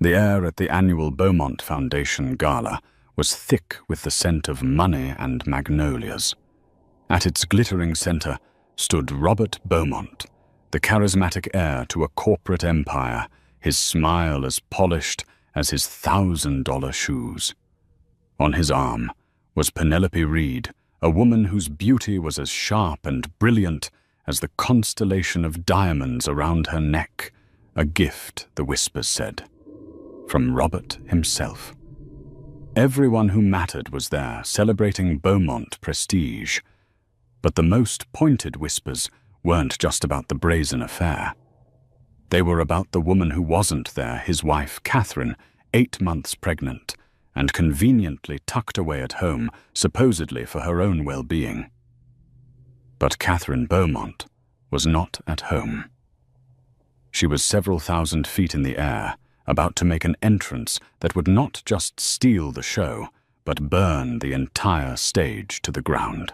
The air at the annual Beaumont Foundation Gala was thick with the scent of money and magnolias. At its glittering center stood Robert Beaumont, the charismatic heir to a corporate empire, his smile as polished as his $1,000 shoes. On his arm was Penelope Reed, a woman whose beauty was as sharp and brilliant as the constellation of diamonds around her neck, a gift, the whispers said, from Robert himself. Everyone who mattered was there, celebrating Beaumont prestige. But the most pointed whispers weren't just about the brazen affair. They were about the woman who wasn't there, his wife, Catherine, 8 months pregnant, and conveniently tucked away at home, supposedly for her own well-being. But Catherine Beaumont was not at home. She was several thousand feet in the air, about to make an entrance that would not just steal the show, but burn the entire stage to the ground.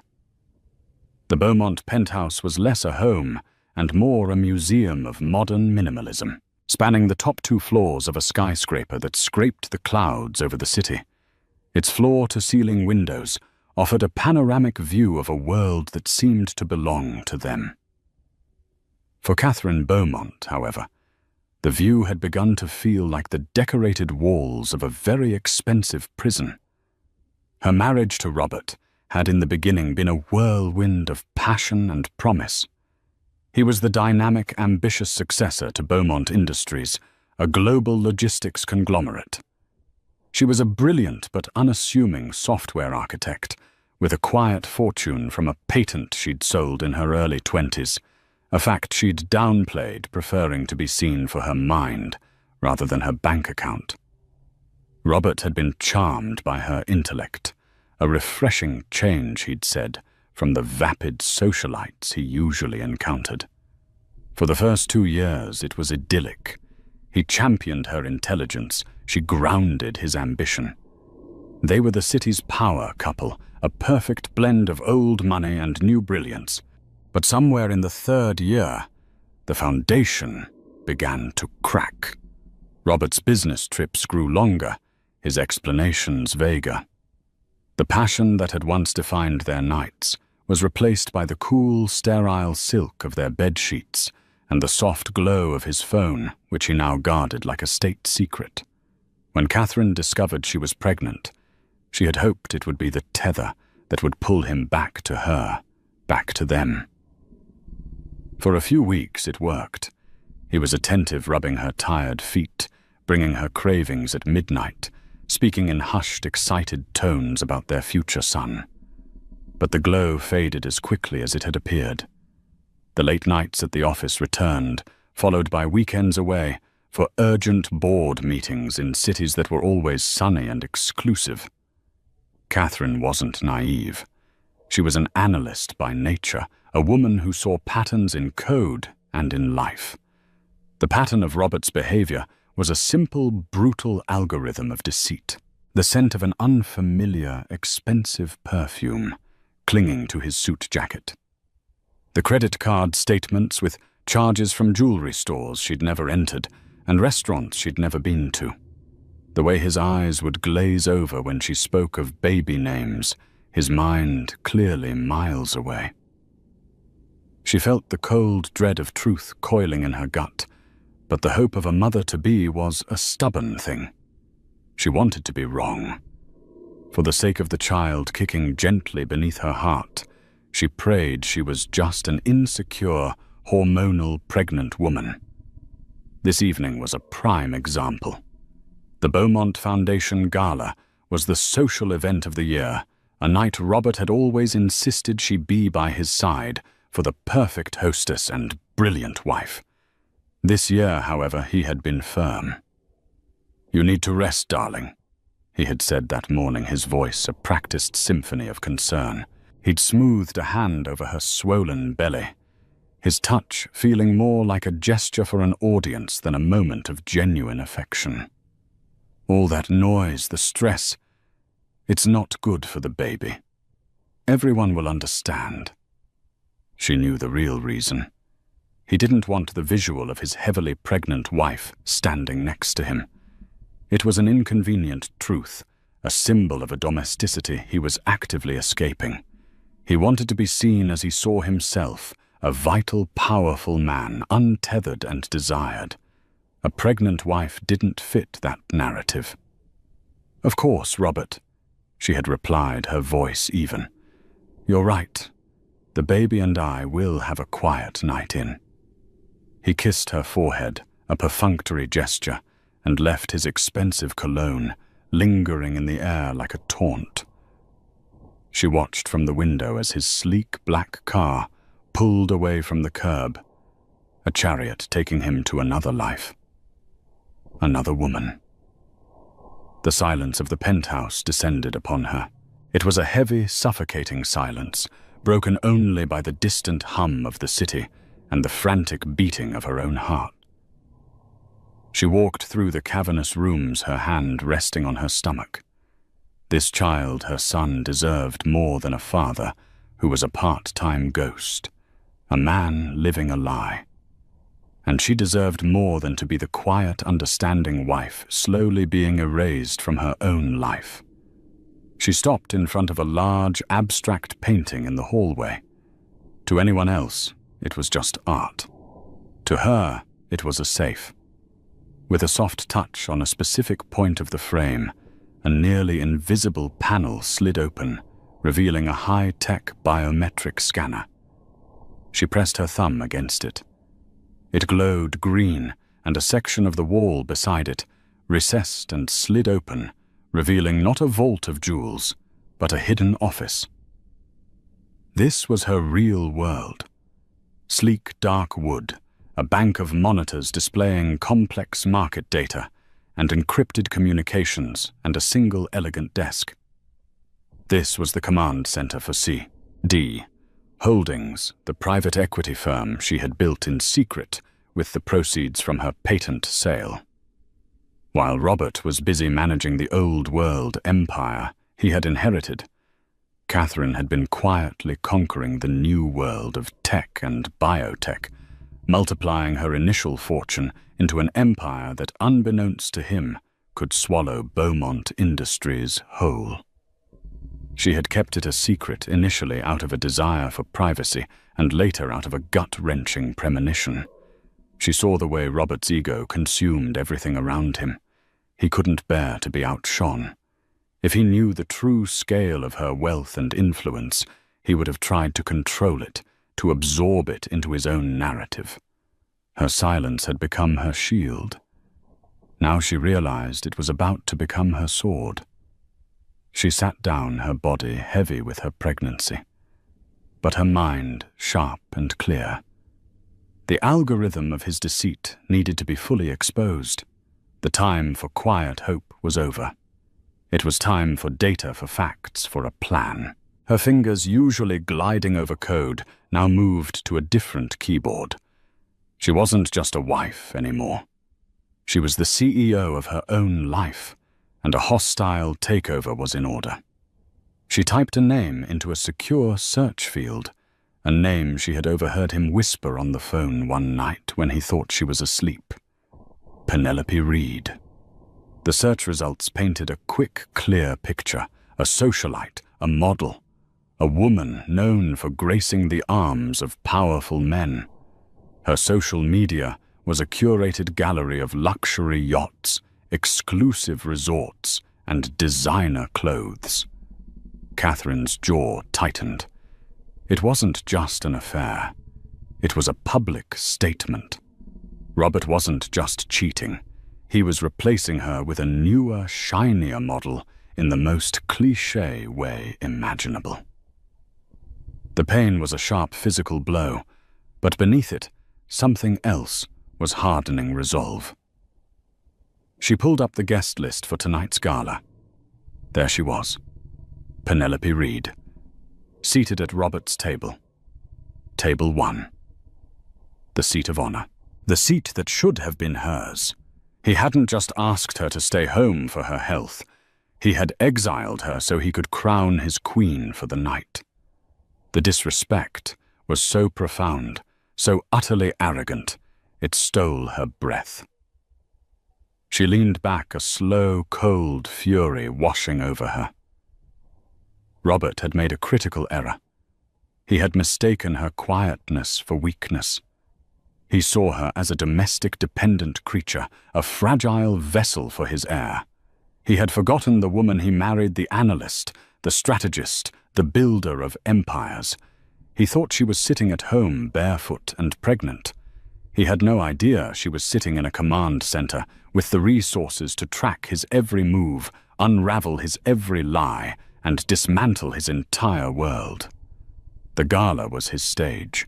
The Beaumont penthouse was less a home and more a museum of modern minimalism, spanning the top 2 floors of a skyscraper that scraped the clouds over the city. Its floor-to-ceiling windows offered a panoramic view of a world that seemed to belong to them. For Catherine Beaumont, however, the view had begun to feel like the decorated walls of a very expensive prison. Her marriage to Robert had in the beginning been a whirlwind of passion and promise. He was the dynamic, ambitious successor to Beaumont Industries, a global logistics conglomerate. She was a brilliant but unassuming software architect, with a quiet fortune from a patent she'd sold in her early 20s, a fact she'd downplayed, preferring to be seen for her mind rather than her bank account. Robert had been charmed by her intellect, a refreshing change, he'd said, from the vapid socialites he usually encountered. For the first 2 years, it was idyllic. He championed her intelligence, she grounded his ambition. They were the city's power couple, a perfect blend of old money and new brilliance. But somewhere in the 3rd year, the foundation began to crack. Robert's business trips grew longer, his explanations vaguer. The passion that had once defined their nights was replaced by the cool, sterile silk of their bed sheets and the soft glow of his phone, which he now guarded like a state secret. When Catherine discovered she was pregnant, she had hoped it would be the tether that would pull him back to her, back to them. For a few weeks it worked. He was attentive, rubbing her tired feet, bringing her cravings at midnight, speaking in hushed, excited tones about their future son. But the glow faded as quickly as it had appeared. The late nights at the office returned, followed by weekends away for urgent board meetings in cities that were always sunny and exclusive. Catherine wasn't naive. She was an analyst by nature, a woman who saw patterns in code and in life. The pattern of Robert's behavior was a simple, brutal algorithm of deceit, the scent of an unfamiliar, expensive perfume clinging to his suit jacket. The credit card statements with charges from jewelry stores she'd never entered and restaurants she'd never been to. The way his eyes would glaze over when she spoke of baby names, his mind clearly miles away. She felt the cold dread of truth coiling in her gut, but the hope of a mother-to-be was a stubborn thing. She wanted to be wrong. For the sake of the child kicking gently beneath her heart, she prayed she was just an insecure, hormonal pregnant woman. This evening was a prime example. The Beaumont Foundation Gala was the social event of the year, a night Robert had always insisted she be by his side for the perfect hostess and brilliant wife. This year, however, he had been firm. "You need to rest, darling," he had said that morning, his voice a practiced symphony of concern. He'd smoothed a hand over her swollen belly, his touch feeling more like a gesture for an audience than a moment of genuine affection. "All that noise, the stress, it's not good for the baby. Everyone will understand." She knew the real reason. He didn't want the visual of his heavily pregnant wife standing next to him. It was an inconvenient truth, a symbol of a domesticity he was actively escaping. He wanted to be seen as he saw himself, a vital, powerful man, untethered and desired. A pregnant wife didn't fit that narrative. "Of course, Robert," she had replied, her voice even. "You're right. The baby and I will have a quiet night in." He kissed her forehead, a perfunctory gesture, and left his expensive cologne lingering in the air like a taunt. She watched from the window as his sleek black car pulled away from the curb, a chariot taking him to another life. Another woman. The silence of the penthouse descended upon her. It was a heavy, suffocating silence, broken only by the distant hum of the city and the frantic beating of her own heart. She walked through the cavernous rooms, her hand resting on her stomach. This child, her son, deserved more than a father who was a part-time ghost, a man living a lie. And she deserved more than to be the quiet, understanding wife slowly being erased from her own life. She stopped in front of a large, abstract painting in the hallway. To anyone else, it was just art. To her, it was a safe. With a soft touch on a specific point of the frame, a nearly invisible panel slid open, revealing a high-tech biometric scanner. She pressed her thumb against it. It glowed green, and a section of the wall beside it recessed and slid open, revealing not a vault of jewels, but a hidden office. This was her real world. Sleek, dark wood, a bank of monitors displaying complex market data, and encrypted communications, and a single elegant desk. This was the command center for C.D. Holdings, the private equity firm she had built in secret with the proceeds from her patent sale. While Robert was busy managing the old world empire he had inherited, Catherine had been quietly conquering the new world of tech and biotech, multiplying her initial fortune into an empire that, unbeknownst to him, could swallow Beaumont Industries whole. She had kept it a secret initially out of a desire for privacy and later out of a gut-wrenching premonition. She saw the way Robert's ego consumed everything around him. He couldn't bear to be outshone. If he knew the true scale of her wealth and influence, he would have tried to control it, to absorb it into his own narrative. Her silence had become her shield. Now she realized it was about to become her sword. She sat down, her body heavy with her pregnancy, but her mind sharp and clear. The algorithm of his deceit needed to be fully exposed. The time for quiet hope was over. It was time for data, for facts, for a plan. Her fingers, usually gliding over code, now moved to a different keyboard. She wasn't just a wife anymore. She was the CEO of her own life, and a hostile takeover was in order. She typed a name into a secure search field, a name she had overheard him whisper on the phone one night when he thought she was asleep. Penelope Reed. The search results painted a quick, clear picture, a socialite, a model, a woman known for gracing the arms of powerful men. Her social media was a curated gallery of luxury yachts, exclusive resorts, and designer clothes. Catherine's jaw tightened. It wasn't just an affair. It was a public statement. Robert wasn't just cheating. He was replacing her with a newer, shinier model in the most cliché way imaginable. The pain was a sharp physical blow, but beneath it, something else was hardening resolve. She pulled up the guest list for tonight's gala. There she was, Penelope Reed, seated at Robert's table. Table 1. The seat of honor. The seat that should have been hers. He hadn't just asked her to stay home for her health. He had exiled her so he could crown his queen for the night. The disrespect was so profound, so utterly arrogant, it stole her breath. She leaned back, a slow, cold fury washing over her. Robert had made a critical error. He had mistaken her quietness for weakness. He saw her as a domestic dependent creature, a fragile vessel for his heir. He had forgotten the woman he married, the analyst, the strategist, the builder of empires. He thought she was sitting at home, barefoot and pregnant. He had no idea she was sitting in a command center with the resources to track his every move, unravel his every lie, and dismantle his entire world. The gala was his stage.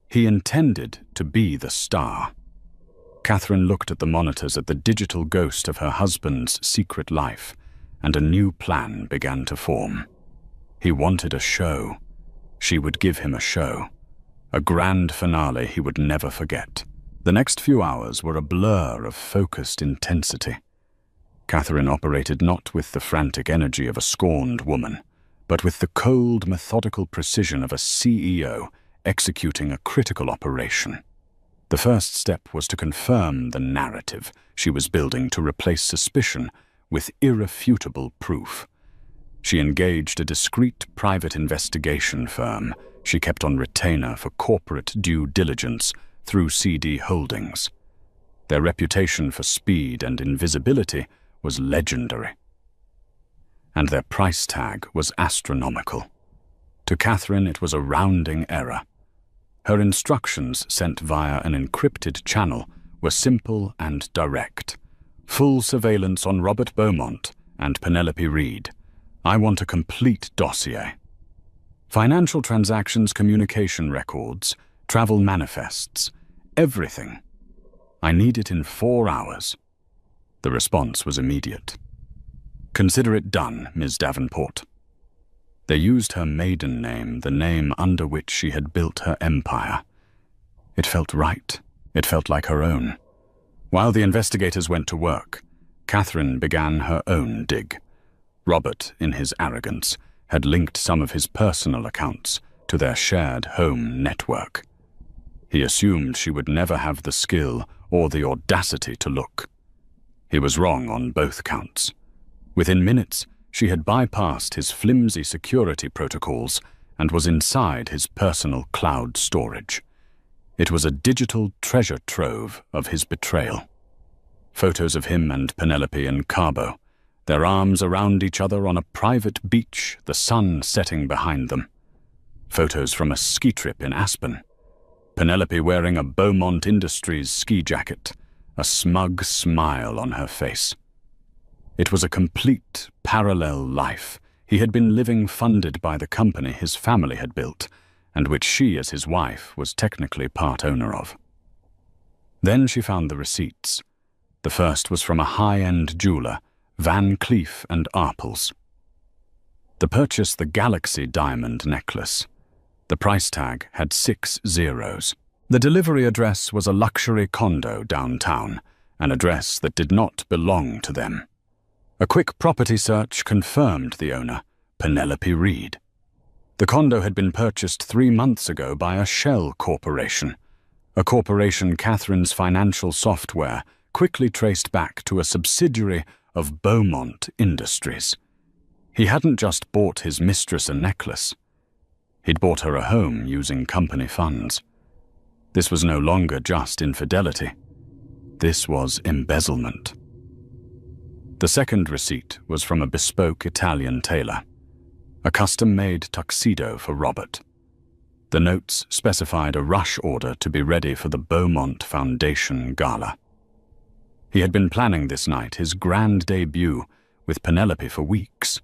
He intended to be the star. Catherine looked at the monitors at the digital ghost of her husband's secret life, and a new plan began to form. He wanted a show. She would give him a show. A grand finale he would never forget. The next few hours were a blur of focused intensity. Catherine operated not with the frantic energy of a scorned woman, but with the cold, methodical precision of a CEO executing a critical operation. The first step was to confirm the narrative she was building to replace suspicion with irrefutable proof. She engaged a discreet private investigation firm she kept on retainer for corporate due diligence through CD Holdings. Their reputation for speed and invisibility was legendary, and their price tag was astronomical. To Catherine, it was a rounding error. Her instructions, sent via an encrypted channel, were simple and direct. Full surveillance on Robert Beaumont and Penelope Reed. I want a complete dossier. Financial transactions, communication records, travel manifests, everything. I need it in 4 hours. The response was immediate. Consider it done, Ms. Davenport. They used her maiden name, the name under which she had built her empire. It felt right. It felt like her own. While the investigators went to work, Catherine began her own dig. Robert, in his arrogance, had linked some of his personal accounts to their shared home network. He assumed she would never have the skill or the audacity to look. He was wrong on both counts. Within minutes, she had bypassed his flimsy security protocols and was inside his personal cloud storage. It was a digital treasure trove of his betrayal. Photos of him and Penelope in Cabo, their arms around each other on a private beach, the sun setting behind them. Photos from a ski trip in Aspen. Penelope wearing a Beaumont Industries ski jacket, a smug smile on her face. It was a complete parallel life he had been living, funded by the company his family had built, and which she, as his wife, was technically part owner of. Then she found the receipts. The first was from a high-end jeweler, Van Cleef and Arpels. The purchase, the Galaxy diamond necklace. The price tag had 6 zeros. The delivery address was a luxury condo downtown, an address that did not belong to them. A quick property search confirmed the owner, Penelope Reed. The condo had been purchased 3 months ago by a shell corporation, a corporation Catherine's financial software quickly traced back to a subsidiary of Beaumont Industries. He hadn't just bought his mistress a necklace. He'd bought her a home using company funds. This was no longer just infidelity. This was embezzlement. The second receipt was from a bespoke Italian tailor, a custom-made tuxedo for Robert. The notes specified a rush order to be ready for the Beaumont Foundation Gala. He had been planning this night, his grand debut, with Penelope for weeks.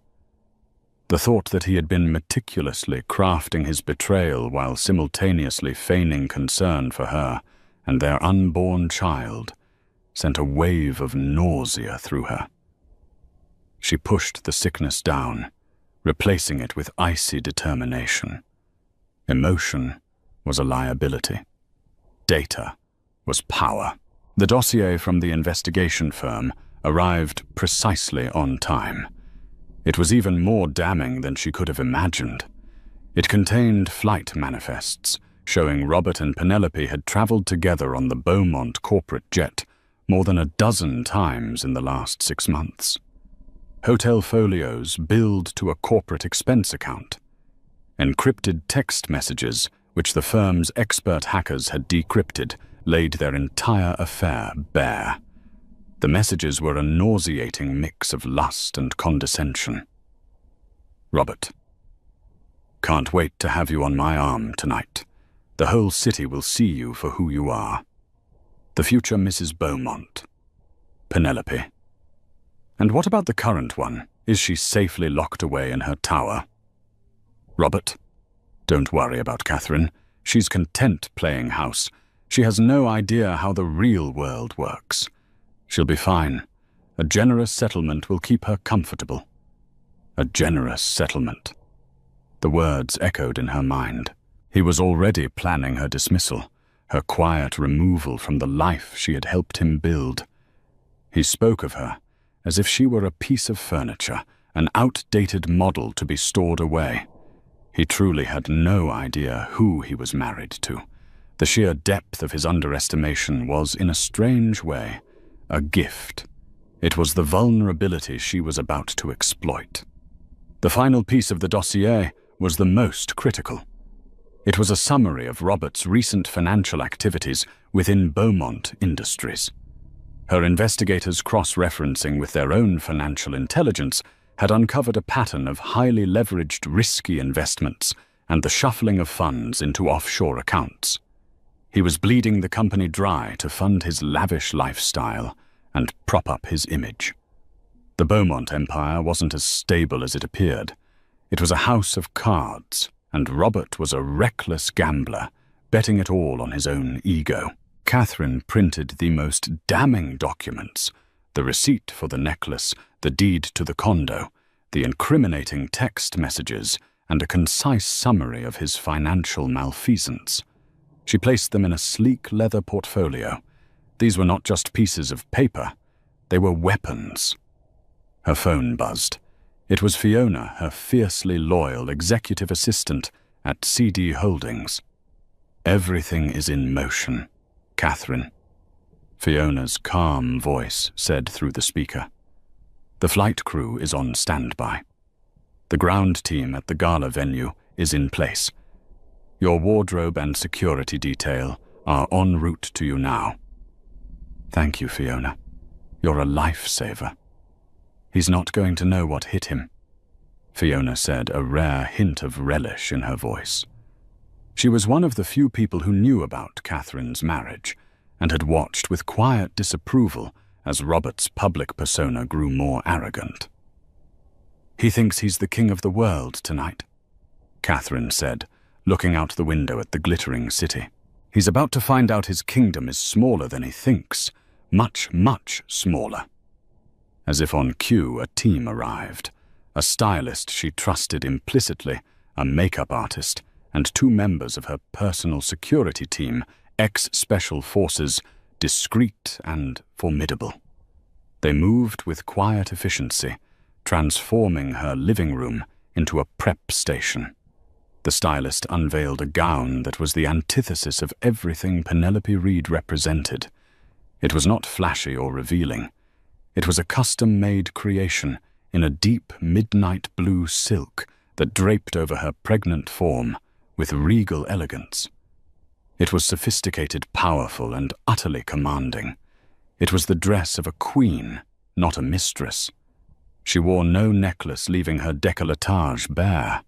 The thought that he had been meticulously crafting his betrayal while simultaneously feigning concern for her and their unborn child sent a wave of nausea through her. She pushed the sickness down, replacing it with icy determination. Emotion was a liability. Data was power. The dossier from the investigation firm arrived precisely on time. It was even more damning than she could have imagined. It contained flight manifests showing Robert and Penelope had traveled together on the Beaumont corporate jet more than a dozen times in the last 6 months. Hotel folios billed to a corporate expense account. Encrypted text messages, which the firm's expert hackers had decrypted, laid their entire affair bare. The messages were a nauseating mix of lust and condescension. Robert. Can't wait to have you on my arm tonight. The whole city will see you for who you are. The future Mrs. Beaumont. Penelope. And what about the current one? Is she safely locked away in her tower? Robert. Don't worry about Catherine. She's content playing house. She has no idea how the real world works. She'll be fine. A generous settlement will keep her comfortable. A generous settlement. The words echoed in her mind. He was already planning her dismissal, her quiet removal from the life she had helped him build. He spoke of her as if she were a piece of furniture, an outdated model to be stored away. He truly had no idea who he was married to. The sheer depth of his underestimation was, in a strange way, a gift. It was the vulnerability she was about to exploit. The final piece of the dossier was the most critical. It was a summary of Robert's recent financial activities within Beaumont Industries. Her investigators, cross-referencing with their own financial intelligence, had uncovered a pattern of highly leveraged, risky investments and the shuffling of funds into offshore accounts. He was bleeding the company dry to fund his lavish lifestyle and prop up his image. The Beaumont empire wasn't as stable as it appeared. It was a house of cards, and Robert was a reckless gambler, betting it all on his own ego. Catherine printed the most damning documents: the receipt for the necklace, the deed to the condo, the incriminating text messages, and a concise summary of his financial malfeasance. She placed them in a sleek leather portfolio. These were not just pieces of paper, they were weapons. Her phone buzzed. It was Fiona, her fiercely loyal executive assistant at CD Holdings. Everything is in motion, Catherine. Fiona's calm voice said through the speaker. The flight crew is on standby. The ground team at the gala venue is in place. Your wardrobe and security detail are en route to you now. Thank you, Fiona. You're a lifesaver. He's not going to know what hit him, Fiona said, a rare hint of relish in her voice. She was one of the few people who knew about Catherine's marriage and had watched with quiet disapproval as Robert's public persona grew more arrogant. He thinks he's the king of the world tonight, Catherine said, looking out the window at the glittering city. He's about to find out his kingdom is smaller than he thinks, much, much smaller. As if on cue, a team arrived. A stylist she trusted implicitly, a makeup artist, and 2 members of her personal security team, ex-special forces, discreet and formidable. They moved with quiet efficiency, transforming her living room into a prep station. The stylist unveiled a gown that was the antithesis of everything Penelope Reed represented. It was not flashy or revealing. It was a custom-made creation in a deep midnight blue silk that draped over her pregnant form with regal elegance. It was sophisticated, powerful, and utterly commanding. It was the dress of a queen, not a mistress. She wore no necklace, leaving her décolletage bare.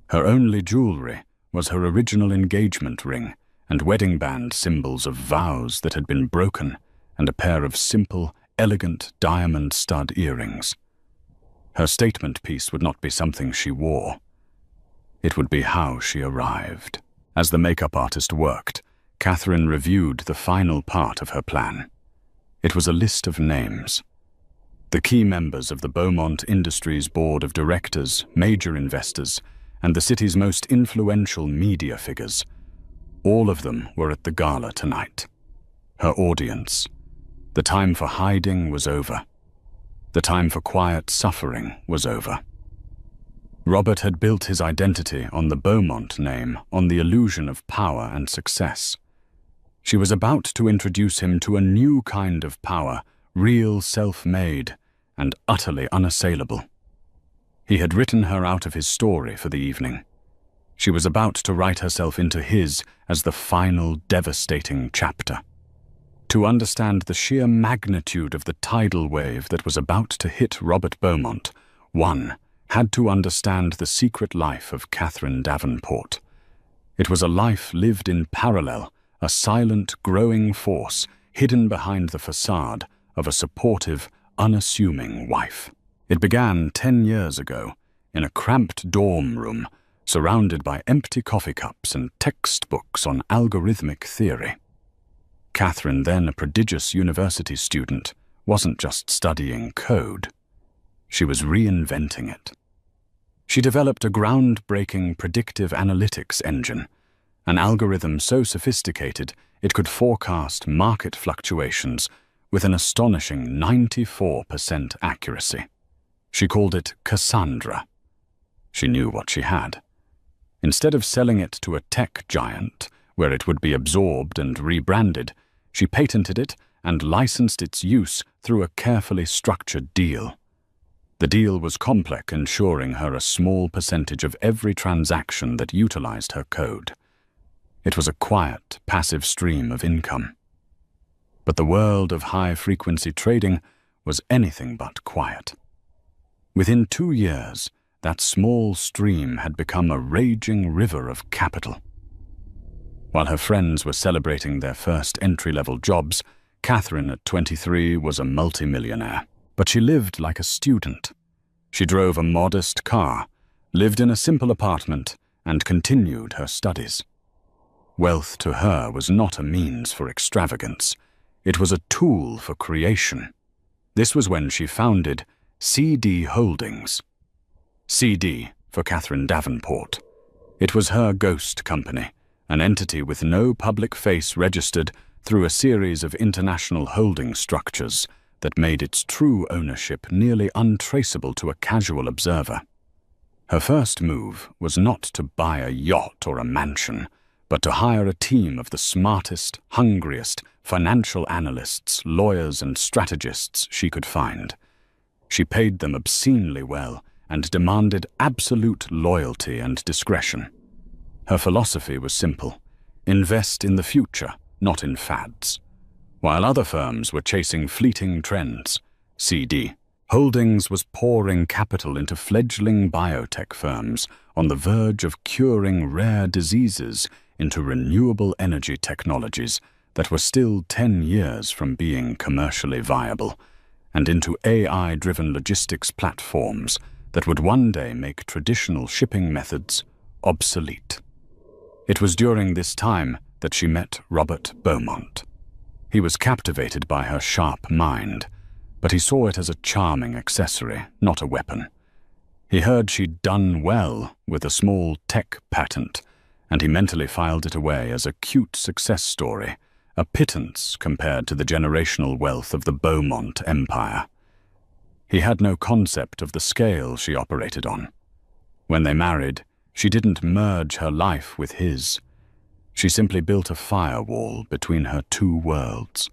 Her only jewelry was her original engagement ring and wedding band, symbols of vows that had been broken, and a pair of simple, elegant diamond stud earrings. Her statement piece would not be something she wore. It would be how she arrived. As the makeup artist worked, Catherine reviewed the final part of her plan. It was a list of names. The key members of the Beaumont Industries Board of Directors, major investors, and the city's most influential media figures. All of them were at the gala tonight. Her audience. The time for hiding was over. The time for quiet suffering was over. Robert had built his identity on the Beaumont name, on the illusion of power and success. She was about to introduce him to a new kind of power, real self-made and utterly unassailable. He had written her out of his story for the evening. She was about to write herself into his as the final devastating chapter. To understand the sheer magnitude of the tidal wave that was about to hit Robert Beaumont, one had to understand the secret life of Catherine Davenport. It was a life lived in parallel, a silent, growing force hidden behind the facade of a supportive, unassuming wife. It began 10 years ago, in a cramped dorm room, surrounded by empty coffee cups and textbooks on algorithmic theory. Catherine, then a prodigious university student, wasn't just studying code. She was reinventing it. She developed a groundbreaking predictive analytics engine, an algorithm so sophisticated it could forecast market fluctuations with an astonishing 94% accuracy. She called it Cassandra. She knew what she had. Instead of selling it to a tech giant, where it would be absorbed and rebranded, she patented it and licensed its use through a carefully structured deal. The deal was complex, ensuring her a small percentage of every transaction that utilized her code. It was a quiet, passive stream of income. But the world of high-frequency trading was anything but quiet. Within 2 years, that small stream had become a raging river of capital. While her friends were celebrating their first entry-level jobs, Catherine, at 23, was a multimillionaire. But she lived like a student. She drove a modest car, lived in a simple apartment, and continued her studies. Wealth to her was not a means for extravagance. It was a tool for creation. This was when she founded CD Holdings. CD for Catherine Davenport. It was her ghost company, an entity with no public face registered through a series of international holding structures that made its true ownership nearly untraceable to a casual observer. Her first move was not to buy a yacht or a mansion, but to hire a team of the smartest, hungriest financial analysts, lawyers, and strategists she could find. She paid them obscenely well and demanded absolute loyalty and discretion. Her philosophy was simple: invest in the future, not in fads. While other firms were chasing fleeting trends, CD Holdings was pouring capital into fledgling biotech firms on the verge of curing rare diseases into renewable energy technologies that were still 10 years from being commercially viable, and into AI-driven logistics platforms that would one day make traditional shipping methods obsolete. It was during this time that she met Robert Beaumont. He was captivated by her sharp mind, but he saw it as a charming accessory, not a weapon. He heard she'd done well with a small tech patent, and he mentally filed it away as a cute success story, a pittance compared to the generational wealth of the Beaumont empire. He had no concept of the scale she operated on. When they married, she didn't merge her life with his. She simply built a firewall between her two worlds.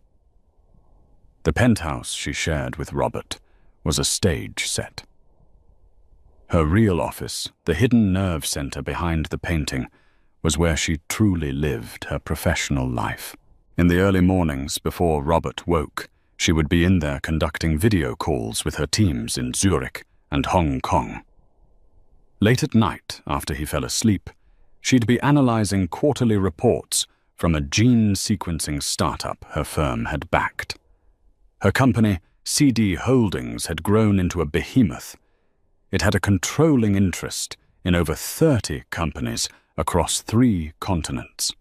The penthouse she shared with Robert was a stage set. Her real office, the hidden nerve center behind the painting, was where she truly lived her professional life. In the early mornings before Robert woke, she would be in there conducting video calls with her teams in Zurich and Hong Kong. Late at night, after he fell asleep, she'd be analyzing quarterly reports from a gene sequencing startup her firm had backed. Her company, CD Holdings, had grown into a behemoth. It had a controlling interest in over 30 companies across 3 continents.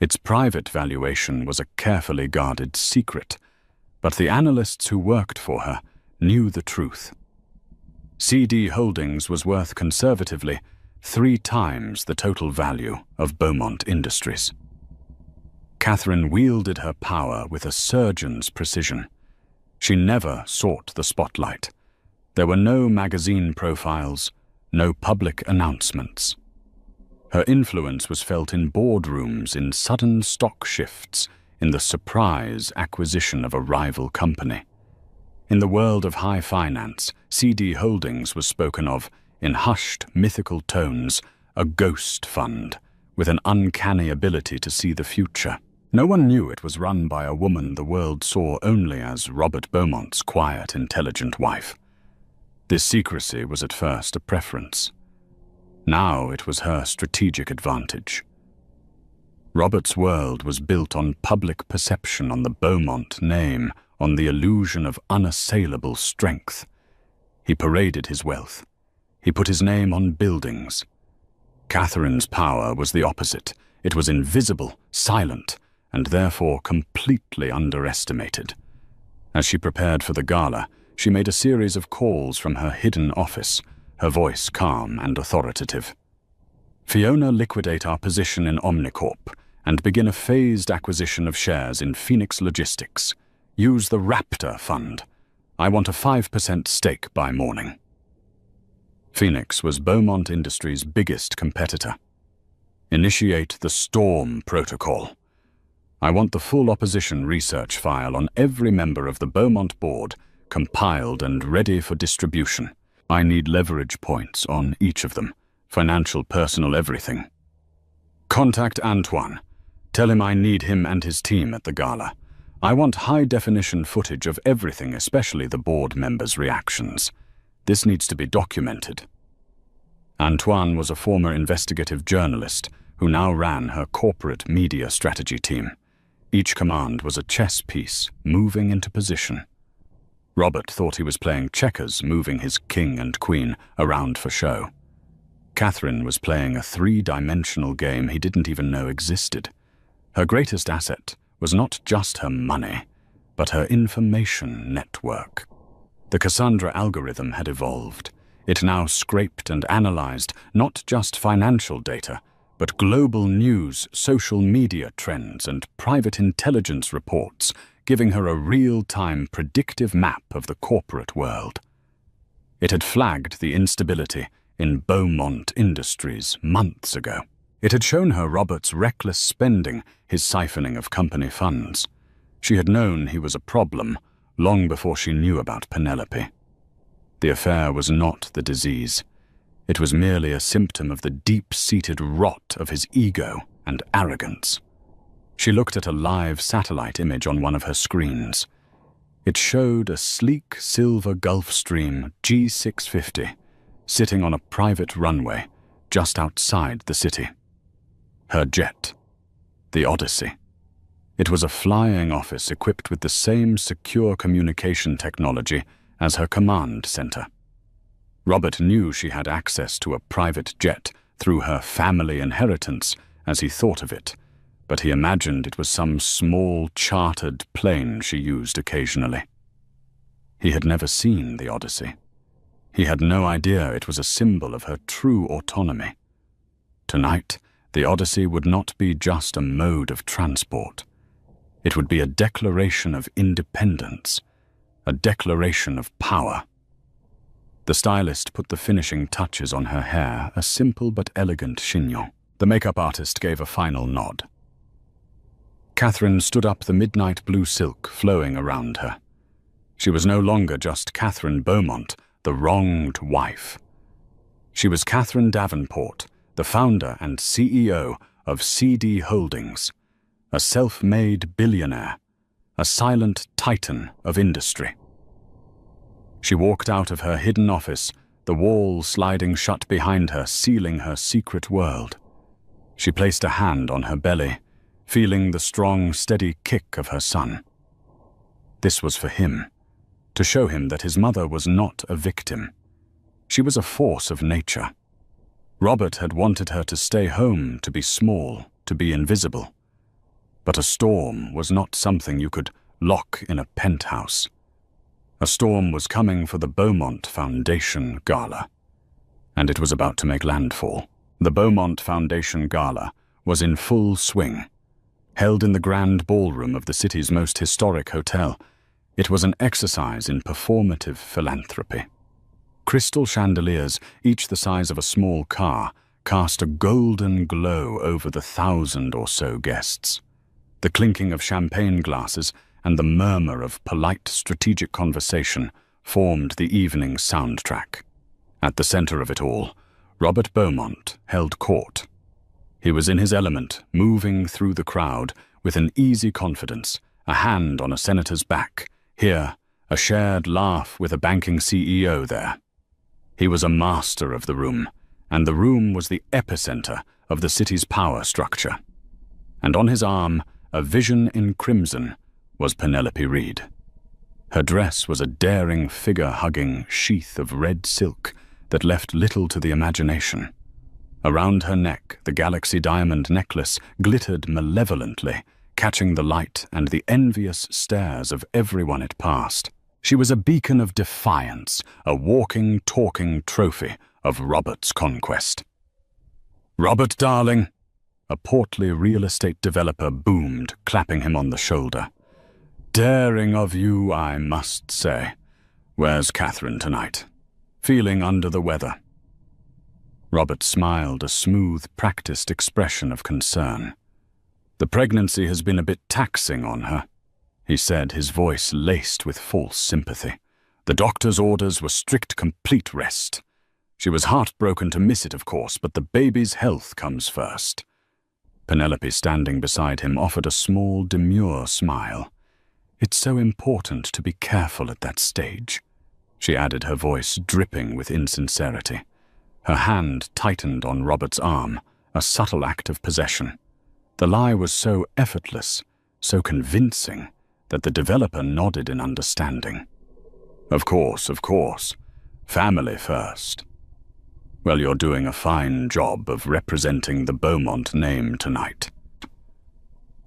Its private valuation was a carefully guarded secret, but the analysts who worked for her knew the truth. CD Holdings was worth conservatively 3 times the total value of Beaumont Industries. Catherine wielded her power with a surgeon's precision. She never sought the spotlight. There were no magazine profiles, no public announcements. Her influence was felt in boardrooms, in sudden stock shifts, in the surprise acquisition of a rival company. In the world of high finance, CD Holdings was spoken of, in hushed, mythical tones, a ghost fund, with an uncanny ability to see the future. No one knew it was run by a woman the world saw only as Robert Beaumont's quiet, intelligent wife. This secrecy was at first a preference. Now it was her strategic advantage. Robert's world was built on public perception, on the Beaumont name, on the illusion of unassailable strength. He paraded his wealth. He put his name on buildings. Catherine's power was the opposite. It was invisible, silent, and therefore completely underestimated. As she prepared for the gala, she made a series of calls from her hidden office, her voice calm and authoritative. Fiona, liquidate our position in Omnicorp and begin a phased acquisition of shares in Phoenix Logistics. Use the Raptor Fund. I want a 5% stake by morning. Phoenix was Beaumont Industries' biggest competitor. Initiate the Storm Protocol. I want the full opposition research file on every member of the Beaumont board compiled and ready for distribution. I need leverage points on each of them. Financial, personal, everything. Contact Antoine. Tell him I need him and his team at the gala. I want high-definition footage of everything, especially the board members' reactions. This needs to be documented. Antoine was a former investigative journalist who now ran her corporate media strategy team. Each command was a chess piece moving into position. Robert thought he was playing checkers, moving his king and queen around for show. Catherine was playing a three-dimensional game he didn't even know existed. Her greatest asset was not just her money, but her information network. The Cassandra algorithm had evolved. It now scraped and analyzed not just financial data, but global news, social media trends, and private intelligence reports, giving her a real-time predictive map of the corporate world. It had flagged the instability in Beaumont Industries months ago. It had shown her Robert's reckless spending, his siphoning of company funds. She had known he was a problem long before she knew about Penelope. The affair was not the disease. It was merely a symptom of the deep-seated rot of his ego and arrogance. She looked at a live satellite image on one of her screens. It showed a sleek silver Gulfstream G650 sitting on a private runway just outside the city. Her jet, the Odyssey. It was a flying office equipped with the same secure communication technology as her command center. Robert knew she had access to a private jet through her family inheritance as he thought of it, but he imagined it was some small chartered plane she used occasionally. He had never seen the Odyssey. He had no idea it was a symbol of her true autonomy. Tonight, the Odyssey would not be just a mode of transport. It would be a declaration of independence, a declaration of power. The stylist put the finishing touches on her hair, a simple but elegant chignon. The makeup artist gave a final nod. Catherine stood up, the midnight blue silk flowing around her. She was no longer just Catherine Beaumont, the wronged wife. She was Catherine Davenport, the founder and CEO of CD Holdings, a self-made billionaire, a silent titan of industry. She walked out of her hidden office, the wall sliding shut behind her, sealing her secret world. She placed a hand on her belly, feeling the strong, steady kick of her son. This was for him, to show him that his mother was not a victim. She was a force of nature. Robert had wanted her to stay home, to be small, to be invisible. But a storm was not something you could lock in a penthouse. A storm was coming for the Beaumont Foundation Gala, and it was about to make landfall. The Beaumont Foundation Gala was in full swing. Held in the grand ballroom of the city's most historic hotel, it was an exercise in performative philanthropy. Crystal chandeliers, each the size of a small car, cast a golden glow over the 1,000 or so guests. The clinking of champagne glasses and the murmur of polite, strategic conversation formed the evening's soundtrack. At the center of it all, Robert Beaumont held court. He was in his element, moving through the crowd with an easy confidence, a hand on a senator's back, here, a shared laugh with a banking CEO there. He was a master of the room, and the room was the epicenter of the city's power structure. And on his arm, a vision in crimson, was Penelope Reed. Her dress was a daring, figure-hugging sheath of red silk that left little to the imagination. Around her neck, the galaxy diamond necklace glittered malevolently, catching the light and the envious stares of everyone it passed. She was a beacon of defiance, a walking, talking trophy of Robert's conquest. "Robert, darling," a portly real estate developer boomed, clapping him on the shoulder. "Daring of you, I must say. Where's Catherine tonight? Feeling under the weather?" Robert smiled, a smooth, practiced expression of concern. "The pregnancy has been a bit taxing on her," he said, his voice laced with false sympathy. "The doctor's orders were strict, complete rest. She was heartbroken to miss it, of course, but the baby's health comes first." Penelope, standing beside him, offered a small, demure smile. "It's so important to be careful at that stage," she added, her voice dripping with insincerity. Her hand tightened on Robert's arm, a subtle act of possession. The lie was so effortless, so convincing, that the developer nodded in understanding. Of course. Family first. Well, you're doing a fine job of representing the Beaumont name tonight."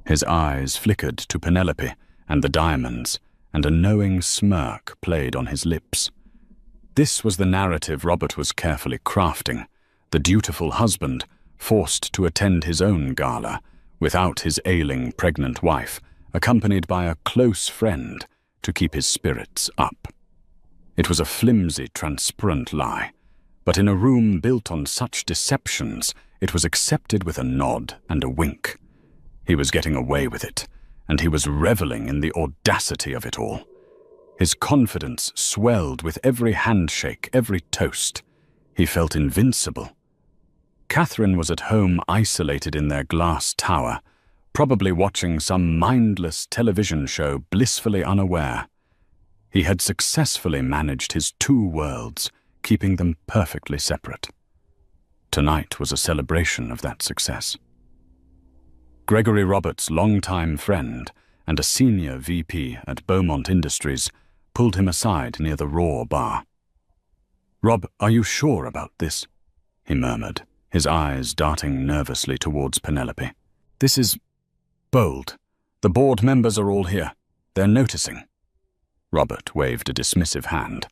His eyes flickered to Penelope and the diamonds, and a knowing smirk played on his lips. This was the narrative Robert was carefully crafting, the dutiful husband forced to attend his own gala without his ailing pregnant wife, accompanied by a close friend to keep his spirits up. It was a flimsy, transparent lie, but in a room built on such deceptions, it was accepted with a nod and a wink. He was getting away with it, and he was reveling in the audacity of it all. His confidence swelled with every handshake, every toast. He felt invincible. Catherine was at home, isolated in their glass tower, probably watching some mindless television show, blissfully unaware. He had successfully managed his two worlds, keeping them perfectly separate. Tonight was a celebration of that success. Gregory Roberts' longtime friend and a senior VP at Beaumont Industries pulled him aside near the Raw bar. "Rob, are you sure about this?" he murmured, his eyes darting nervously towards Penelope. "This is bold. The board members are all here. They're noticing." Robert waved a dismissive hand.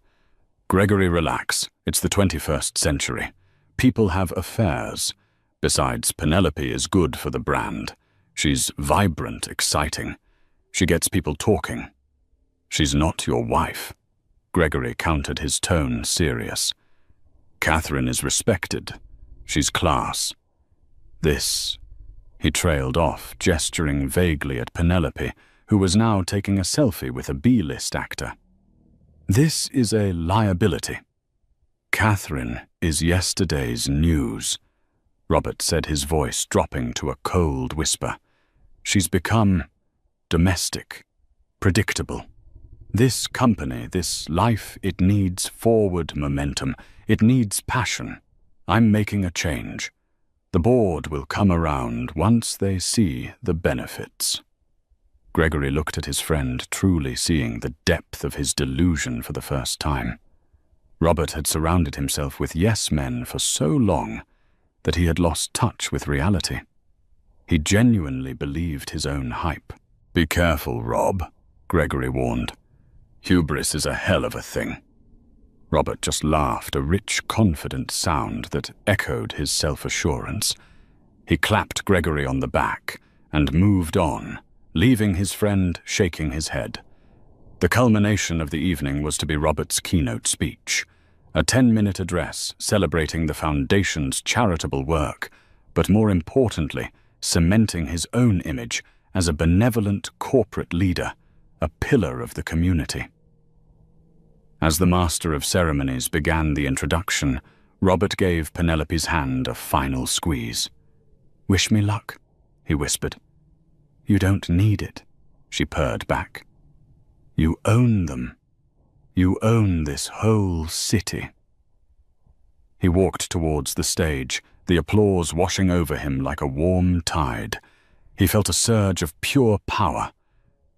"Gregory, relax. It's the 21st century. People have affairs. Besides, Penelope is good for the brand. She's vibrant, exciting. She gets people talking. She's not your wife." Gregory countered, his tone serious. "Catherine is respected. She's class. This..." He trailed off, gesturing vaguely at Penelope, who was now taking a selfie with a B-list actor. "This is a liability. Catherine is yesterday's news," Robert said, his voice dropping to a cold whisper. "She's become domestic, predictable. This company, this life, it needs forward momentum. It needs passion. I'm making a change. The board will come around once they see the benefits." Gregory looked at his friend, truly seeing the depth of his delusion for the first time. Robert had surrounded himself with yes-men for so long that he had lost touch with reality. He genuinely believed his own hype. "Be careful, Rob," Gregory warned. "Hubris is a hell of a thing." Robert just laughed, a rich, confident sound that echoed his self-assurance. He clapped Gregory on the back and moved on, leaving his friend shaking his head. The culmination of the evening was to be Robert's keynote speech, A 10-minute address celebrating the Foundation's charitable work, but more importantly, cementing his own image as a benevolent corporate leader, a pillar of the community. As the Master of Ceremonies began the introduction, Robert gave Penelope's hand a final squeeze. "Wish me luck," he whispered. "You don't need it," she purred back. "You own them. You own this whole city." He walked towards the stage, the applause washing over him like a warm tide. He felt a surge of pure power.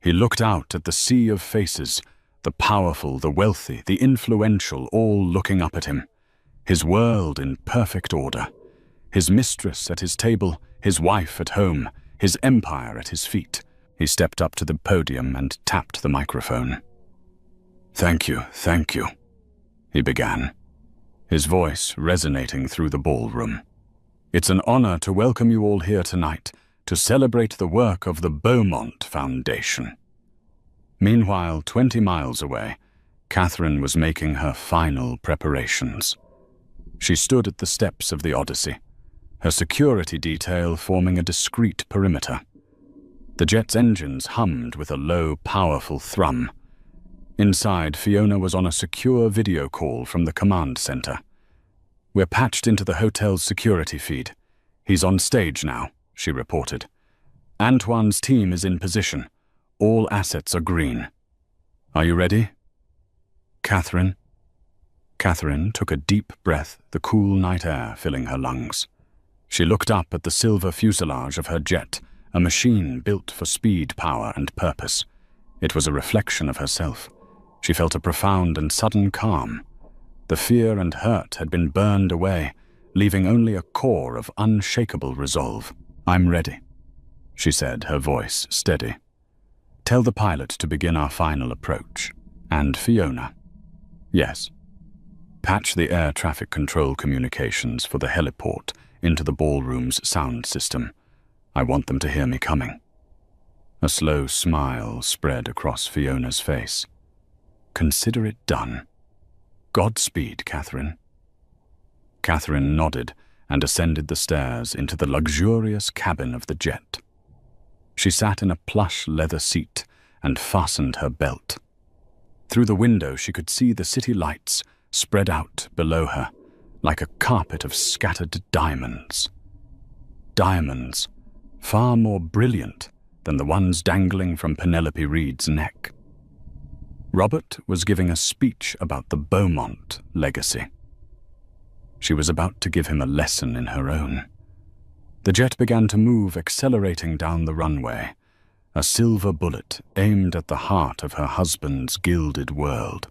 He looked out at the sea of faces, the powerful, the wealthy, the influential, all looking up at him. His world in perfect order. His mistress at his table, his wife at home, his empire at his feet. He stepped up to the podium and tapped the microphone. Thank you," he began, his voice resonating through the ballroom. "It's an honor to welcome you all here tonight to celebrate the work of the Beaumont Foundation." Meanwhile, 20 miles away, Catherine was making her final preparations. She stood at the steps of the Odyssey, her security detail forming a discreet perimeter. The jet's engines hummed with a low, powerful thrum. Inside, Fiona was on a secure video call from the command center. "We're patched into the hotel's security feed. He's on stage now," she reported. "Antoine's team is in position. All assets are green. Are you ready?" Catherine took a deep breath, the cool night air filling her lungs. She looked up at the silver fuselage of her jet, a machine built for speed, power, and purpose. It was a reflection of herself. She felt a profound and sudden calm. The fear and hurt had been burned away, leaving only a core of unshakable resolve. "I'm ready," she said, her voice steady. "Tell the pilot to begin our final approach. And Fiona." "Yes." "Patch the air traffic control communications for the heliport into the ballroom's sound system. I want them to hear me coming." A slow smile spread across Fiona's face. "Consider it done. Godspeed, Catherine." Catherine nodded and ascended the stairs into the luxurious cabin of the jet. She sat in a plush leather seat and fastened her belt. Through the window she could see the city lights spread out below her, like a carpet of scattered diamonds. Diamonds, far more brilliant than the ones dangling from Penelope Reed's neck. Robert was giving a speech about the Beaumont legacy. She was about to give him a lesson in her own. The jet began to move, accelerating down the runway, a silver bullet aimed at the heart of her husband's gilded world.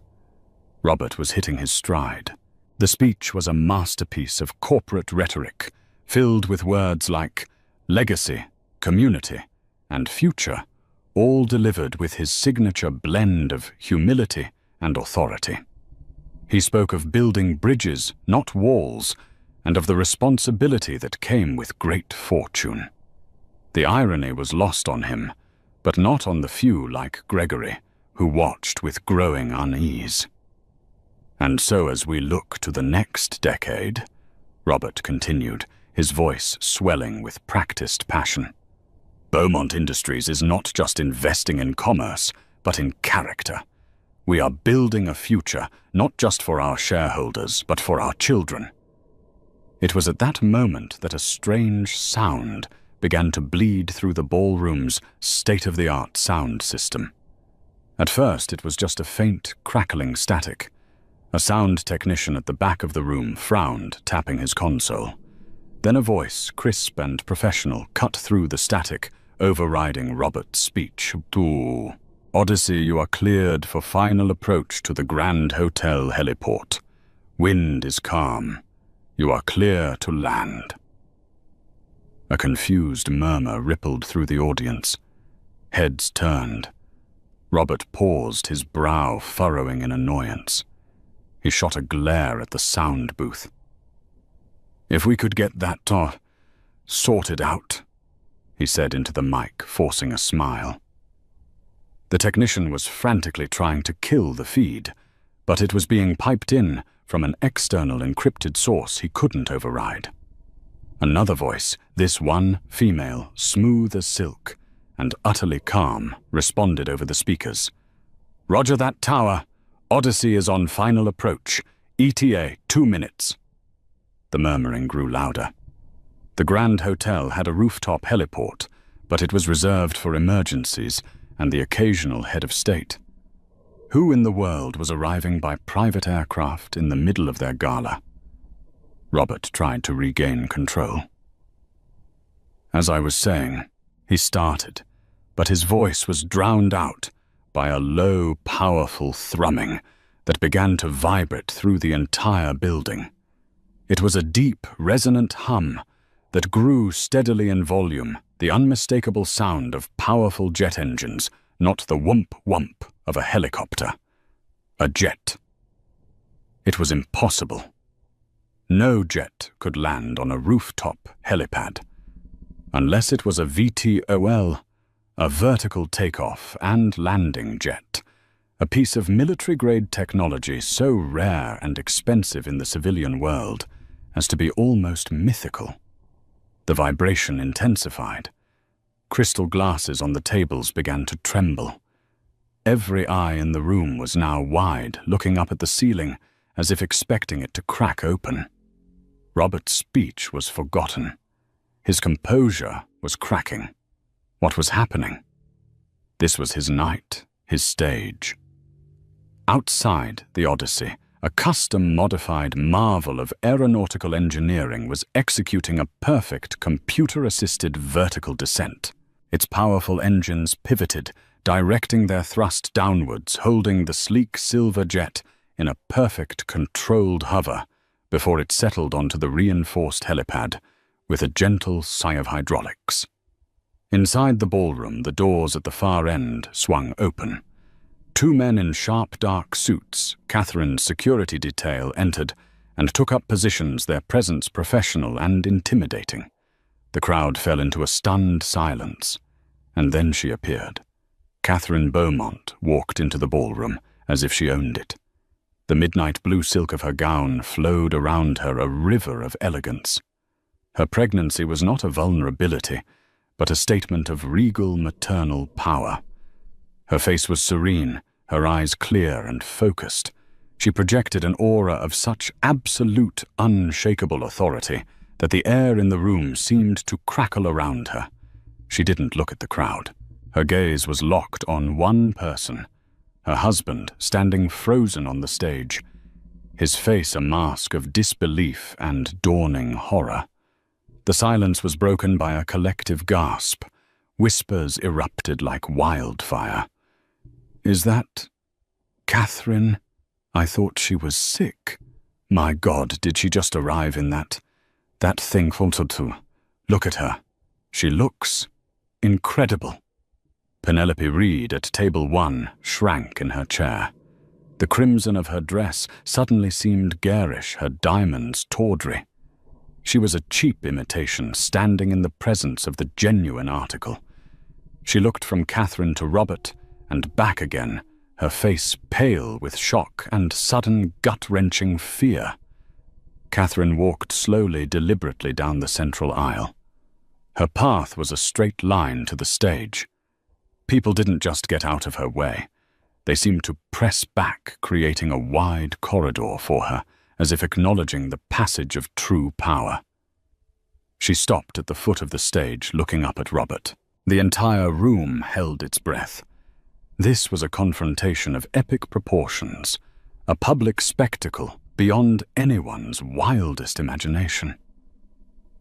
Robert was hitting his stride. The speech was a masterpiece of corporate rhetoric, filled with words like legacy, community, and future, all delivered with his signature blend of humility and authority. He spoke of building bridges, not walls, and of the responsibility that came with great fortune. The irony was lost on him, but not on the few like Gregory, who watched with growing unease. "And so as we look to the next decade," Robert continued, his voice swelling with practiced passion, "Beaumont Industries is not just investing in commerce, but in character. We are building a future, not just for our shareholders, but for our children." It was at that moment that a strange sound began to bleed through the ballroom's state-of-the-art sound system. At first, it was just a faint, crackling static. A sound technician at the back of the room frowned, tapping his console. Then a voice, crisp and professional, cut through the static, overriding Robert's speech. "To Odyssey, you are cleared for final approach to the Grand Hotel heliport. Wind is calm. You are clear to land." A confused murmur rippled through the audience. Heads turned. Robert paused, his brow furrowing in annoyance. He shot a glare at the sound booth. "If we could get that sorted out," he said into the mic, forcing a smile. The technician was frantically trying to kill the feed, but it was being piped in from an external encrypted source he couldn't override. Another voice, this one female, smooth as silk and utterly calm, responded over the speakers. "Roger that, tower. Odyssey is on final approach. ETA 2 minutes." The murmuring grew louder. The Grand Hotel had a rooftop heliport, but it was reserved for emergencies and the occasional head of state. Who in the world was arriving by private aircraft in the middle of their gala? Robert tried to regain control. As I was saying, he started, but his voice was drowned out by a low, powerful thrumming that began to vibrate through the entire building. It was a deep, resonant hum that grew steadily in volume, the unmistakable sound of powerful jet engines, not the whump-whump of a helicopter. A jet. It was impossible. No jet could land on a rooftop helipad, unless it was a VTOL, a vertical takeoff and landing jet, a piece of military-grade technology so rare and expensive in the civilian world as to be almost mythical. The vibration intensified. Crystal glasses on the tables began to tremble. Every eye in the room was now wide, looking up at the ceiling, as if expecting it to crack open. Robert's speech was forgotten. His composure was cracking. What was happening? This was his night, his stage. Outside the Odyssey, a custom-modified marvel of aeronautical engineering was executing a perfect computer-assisted vertical descent. Its powerful engines pivoted, directing their thrust downwards, holding the sleek silver jet in a perfect controlled hover before it settled onto the reinforced helipad with a gentle sigh of hydraulics. Inside the ballroom, the doors at the far end swung open. 2 men in sharp dark suits, Catherine's security detail, entered and took up positions, their presence professional and intimidating. The crowd fell into a stunned silence, and then she appeared. Catherine Beaumont walked into the ballroom as if she owned it. The midnight blue silk of her gown flowed around her, a river of elegance. Her pregnancy was not a vulnerability, but a statement of regal maternal power. Her face was serene, her eyes clear and focused. She projected an aura of such absolute, unshakable authority that the air in the room seemed to crackle around her. She didn't look at the crowd. Her gaze was locked on one person, her husband standing frozen on the stage, his face a mask of disbelief and dawning horror. The silence was broken by a collective gasp. Whispers erupted like wildfire. "Is that Catherine? I thought she was sick. My God, did she just arrive in that thing to look at her. She looks incredible." Penelope Reed at table 1 shrank in her chair. The crimson of her dress suddenly seemed garish, her diamonds tawdry. She was a cheap imitation, standing in the presence of the genuine article. She looked from Catherine to Robert and back again, her face pale with shock and sudden gut-wrenching fear. Catherine walked slowly, deliberately down the central aisle. Her path was a straight line to the stage. People didn't just get out of her way. They seemed to press back, creating a wide corridor for her, as if acknowledging the passage of true power. She stopped at the foot of the stage, looking up at Robert. The entire room held its breath. This was a confrontation of epic proportions, a public spectacle beyond anyone's wildest imagination.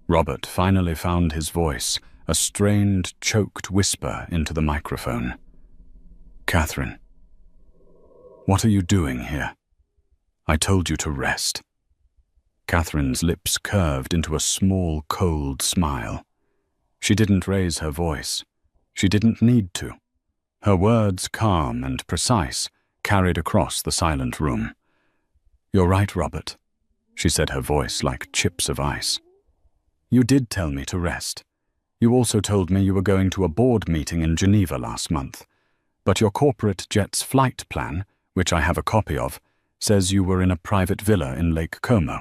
Robert finally found his voice, a strained, choked whisper into the microphone. "Catherine, what are you doing here? I told you to rest." Catherine's lips curved into a small, cold smile. She didn't raise her voice. She didn't need to. Her words, calm and precise, carried across the silent room. "You're right, Robert," she said, her voice like chips of ice. "You did tell me to rest. You also told me you were going to a board meeting in Geneva last month. But your corporate jet's flight plan, which I have a copy of, says you were in a private villa in Lake Como."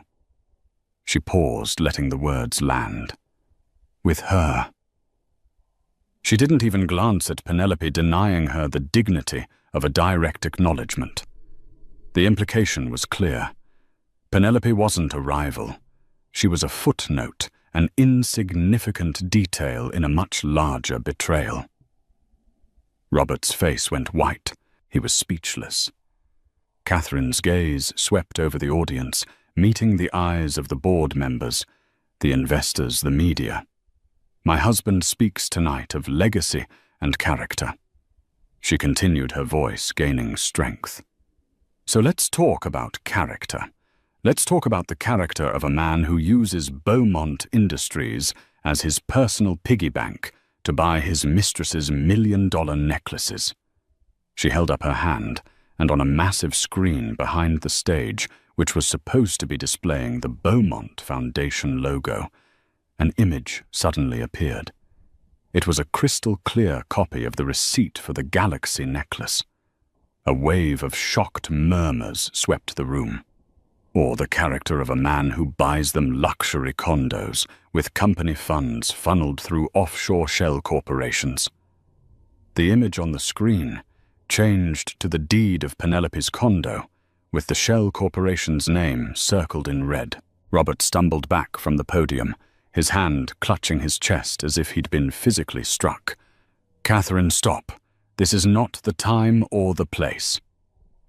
She paused, letting the words land. "With her." She didn't even glance at Penelope, denying her the dignity of a direct acknowledgement. The implication was clear. Penelope wasn't a rival. She was a footnote, an insignificant detail in a much larger betrayal. Robert's face went white. He was speechless. Catherine's gaze swept over the audience, meeting the eyes of the board members, the investors, the media. "My husband speaks tonight of legacy and character." She continued, her voice gaining strength. "So let's talk about character. Let's talk about the character of a man who uses Beaumont Industries as his personal piggy bank to buy his mistress's $1 million necklaces." She held up her hand, and on a massive screen behind the stage, which was supposed to be displaying the Beaumont Foundation logo, an image suddenly appeared. It was a crystal-clear copy of the receipt for the Galaxy necklace. A wave of shocked murmurs swept the room. Or the character of a man who buys them luxury condos with company funds funneled through offshore shell corporations. The image on the screen changed to the deed of Penelope's condo, with the shell corporation's name circled in red. Robert stumbled back from the podium, his hand clutching his chest as if he'd been physically struck. "Catherine, stop. This is not the time or the place."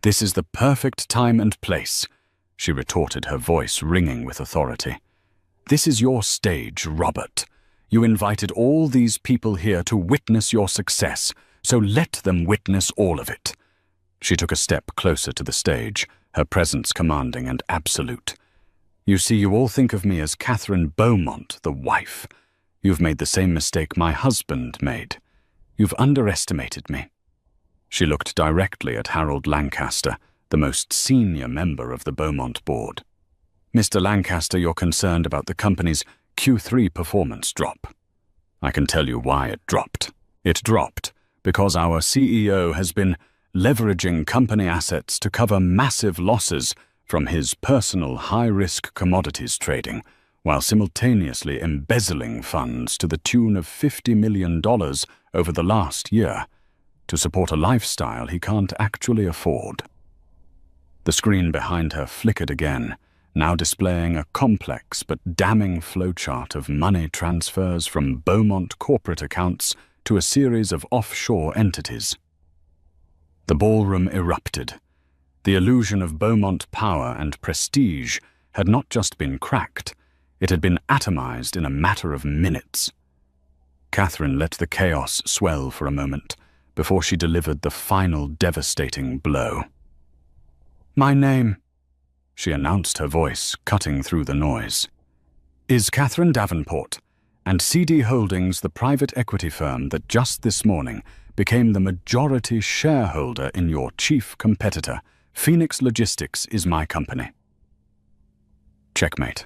"This is the perfect time and place," she retorted, her voice ringing with authority. "This is your stage, Robert. You invited all these people here to witness your success, so let them witness all of it." She took a step closer to the stage, her presence commanding and absolute. "You see, you all think of me as Catherine Beaumont, the wife. You've made the same mistake my husband made. You've underestimated me." She looked directly at Harold Lancaster, the most senior member of the Beaumont board. "Mr. Lancaster, you're concerned about the company's Q3 performance drop. I can tell you why it dropped. It dropped because our CEO has been leveraging company assets to cover massive losses from his personal high-risk commodities trading, while simultaneously embezzling funds to the tune of $50 million over the last year to support a lifestyle he can't actually afford." The screen behind her flickered again, now displaying a complex but damning flowchart of money transfers from Beaumont corporate accounts to a series of offshore entities. The ballroom erupted. The illusion of Beaumont power and prestige had not just been cracked, it had been atomized in a matter of minutes. Catherine let the chaos swell for a moment before she delivered the final devastating blow. "My name," she announced, her voice cutting through the noise, "is Catherine Davenport, and CD Holdings, the private equity firm that just this morning became the majority shareholder in your chief competitor, Phoenix Logistics, is my company." Checkmate.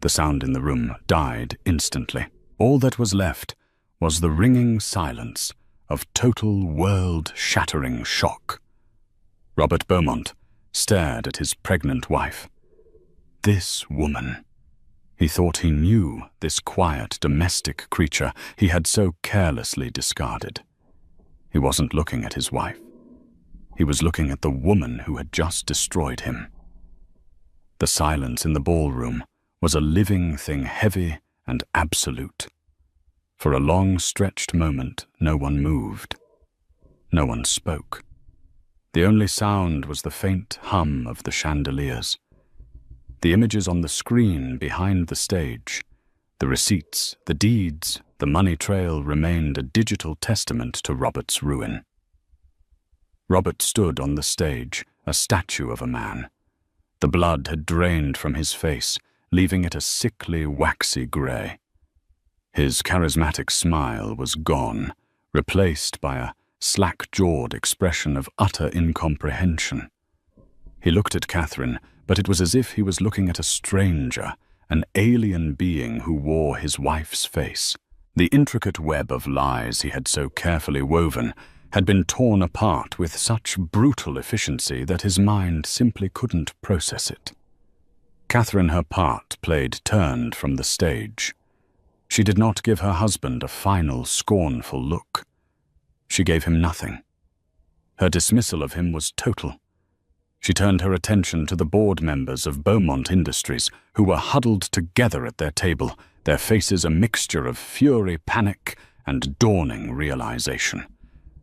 The sound in the room died instantly. All that was left was the ringing silence of total world-shattering shock. Robert Beaumont stared at his pregnant wife. This woman. He thought he knew this quiet domestic creature he had so carelessly discarded. He wasn't looking at his wife. He was looking at the woman who had just destroyed him. The silence in the ballroom was a living thing, heavy and absolute. For a long-stretched moment, no one moved. No one spoke. The only sound was the faint hum of the chandeliers. The images on the screen behind the stage, the receipts, the deeds, the money trail remained a digital testament to Robert's ruin. Robert stood on the stage, a statue of a man. The blood had drained from his face, leaving it a sickly, waxy grey. His charismatic smile was gone, replaced by a slack-jawed expression of utter incomprehension. He looked at Catherine, but it was as if he was looking at a stranger, an alien being who wore his wife's face. The intricate web of lies he had so carefully woven had been torn apart with such brutal efficiency that his mind simply couldn't process it. Catherine, her part played, turned from the stage. She did not give her husband a final, scornful look. She gave him nothing. Her dismissal of him was total. She turned her attention to the board members of Beaumont Industries, who were huddled together at their table, their faces a mixture of fury, panic, and dawning realization.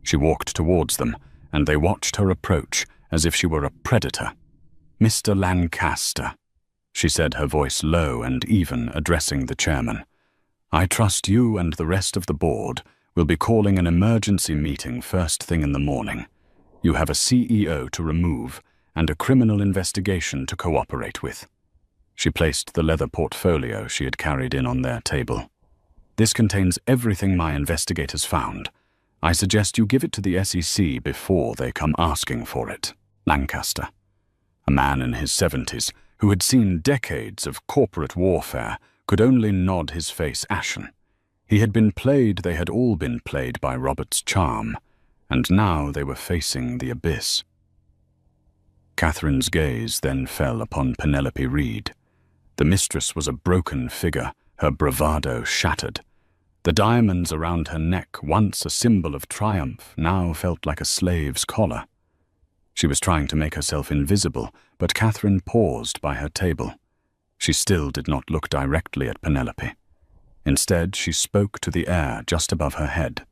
She walked towards them, and they watched her approach as if she were a predator. "Mr. Lancaster," she said, her voice low and even, addressing the chairman. "I trust you and the rest of the board will be calling an emergency meeting first thing in the morning. You have a CEO to remove and a criminal investigation to cooperate with." She placed the leather portfolio she had carried in on their table. "This contains everything my investigators found. I suggest you give it to the SEC before they come asking for it." Lancaster, a man in his 70s who had seen decades of corporate warfare, could only nod, his face ashen. He had been played, they had all been played by Robert's charm, and now they were facing the abyss. Catherine's gaze then fell upon Penelope Reed. The mistress was a broken figure, her bravado shattered. The diamonds around her neck, once a symbol of triumph, now felt like a slave's collar. She was trying to make herself invisible, but Catherine paused by her table. She still did not look directly at Penelope. Instead, she spoke to the air just above her head.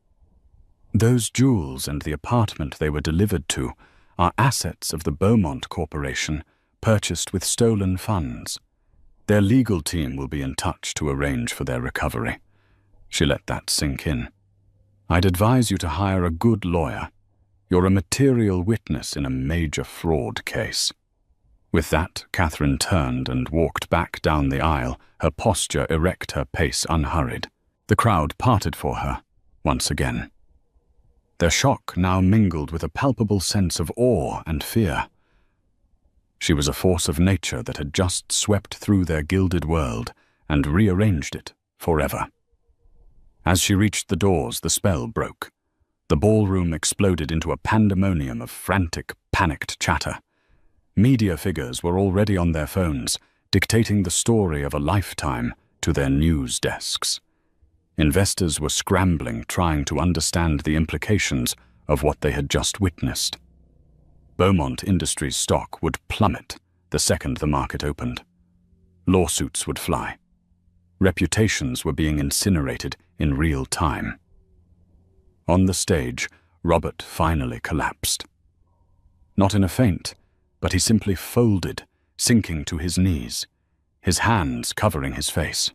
"Those jewels and the apartment they were delivered to are assets of the Beaumont Corporation, purchased with stolen funds. Their legal team will be in touch to arrange for their recovery." She let that sink in. "I'd advise you to hire a good lawyer. You're a material witness in a major fraud case." With that, Catherine turned and walked back down the aisle, her posture erect, her pace unhurried. The crowd parted for her, once again. Their shock now mingled with a palpable sense of awe and fear. She was a force of nature that had just swept through their gilded world and rearranged it forever. As she reached the doors, the spell broke. The ballroom exploded into a pandemonium of frantic, panicked chatter. Media figures were already on their phones, dictating the story of a lifetime to their news desks. Investors were scrambling, trying to understand the implications of what they had just witnessed. Beaumont Industries stock would plummet the second the market opened. Lawsuits would fly. Reputations were being incinerated in real time. On the stage, Robert finally collapsed. Not in a faint, but he simply folded, sinking to his knees, his hands covering his face.